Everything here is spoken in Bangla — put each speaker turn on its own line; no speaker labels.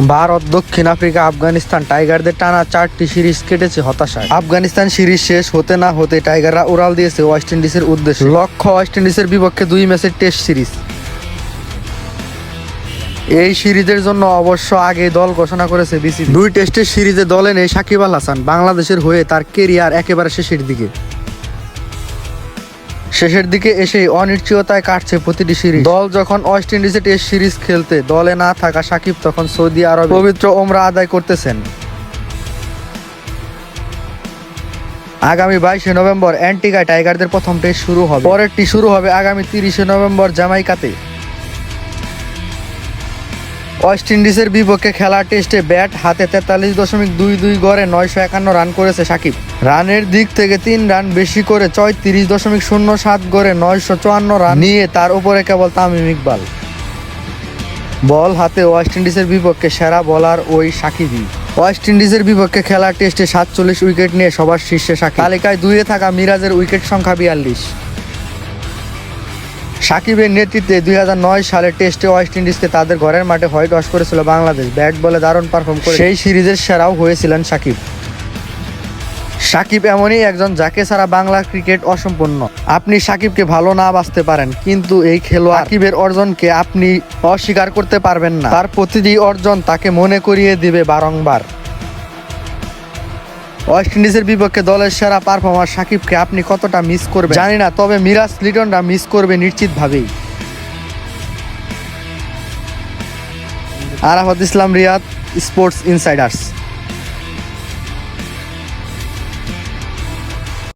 ভারত, দক্ষিণ আফ্রিকা, আফগানিস্তান টাইগারদের টানা 4টি সিরিজ কেটেছে হতাশায়। আফগানিস্তান সিরিজ শেষ হতে না হতে টাইগাররা উড়াল দিয়েছে ওয়েস্ট ইন্ডিজের উদ্দেশ্যে। লক্ষ্য ওয়েস্ট ইন্ডিজের বিপক্ষে 2 ম্যাচের টেস্ট সিরিজ। এই সিরিজের জন্য অবশ্য আগে দল ঘোষণা করেছে বিসিবি। 2 টেস্টের সিরিজে দলে নেই সাকিব আল হাসান। বাংলাদেশের হয়ে তার কেরিয়ার একেবারে শেষের দিকে এসেই অনিশ্চয়তায় কাটছে প্রতিটি সিরিজ। দল যখন ওয়েস্ট ইন্ডিজে টেস্ট সিরিজ খেলতে দলে না থাকা সাকিব তখন সৌদি আরবে পবিত্র ওমরা আদায় করতেছেন। আগামী 22শে নভেম্বর অ্যান্টিগায় টাইগারদের প্রথম টেস্ট শুরু হবে। পরেরটি শুরু হবে আগামী 30শে নভেম্বর জামাইকাতে। ওয়েস্ট ইন্ডিজের বিপক্ষে খেলা টেস্টে ব্যাট হাতে 43.22 গড়ে 951 রান করেছে সাকিব। রানের দিক থেকে 3 রান বেশি করে 34.07 গড়ে 954 রান নিয়ে তার উপরে কেবল তামিম ইকবাল। বল হাতে ওয়েস্ট ইন্ডিজের বিপক্ষে সেরা বোলার ওই সাকিবই। ওয়েস্ট ইন্ডিজের বিপক্ষে খেলা টেস্টে 47 উইকেট নিয়ে সবার শীর্ষে সাকিব। তালিকায় 2-এ থাকা মিরাজের উইকেট সংখ্যা 42। সাকিবের নেতৃত্বে 2009 সালের টেস্টে ওয়েস্ট ইন্ডিজকে তাদের ঘরের মাঠে হোয়াইট ওয়াশ করেছিল বাংলাদেশ। ব্যাট বলে দারুণ পারফর্ম করে সেই সিরিজের সেরাও হয়েছিলেন সাকিব। সাকিব এমনই একজন যাকে ছাড়া বাংলার ক্রিকেট অসম্পূর্ণ। আপনি সাকিবকে ভালো না বাসতে পারেন, কিন্তু এই খেলোয়াড় সাকিবের অর্জনকে আপনি অস্বীকার করতে পারবেন না। তার প্রতিটি অর্জন তাকে মনে করিয়ে দিবে বারংবার। ওয়েস্ট ইন্ডিজের বিপক্ষে দলের সেরা পারফর্মার সাকিবকে আপনি কতটা মিস করবেন জানি না, তবে মিরাজ লিটনরা মিস করবে নিশ্চিতভাবেই। আরাফাত ইসলাম, রিয়াদ, স্পোর্টস ইনসাইডার্স।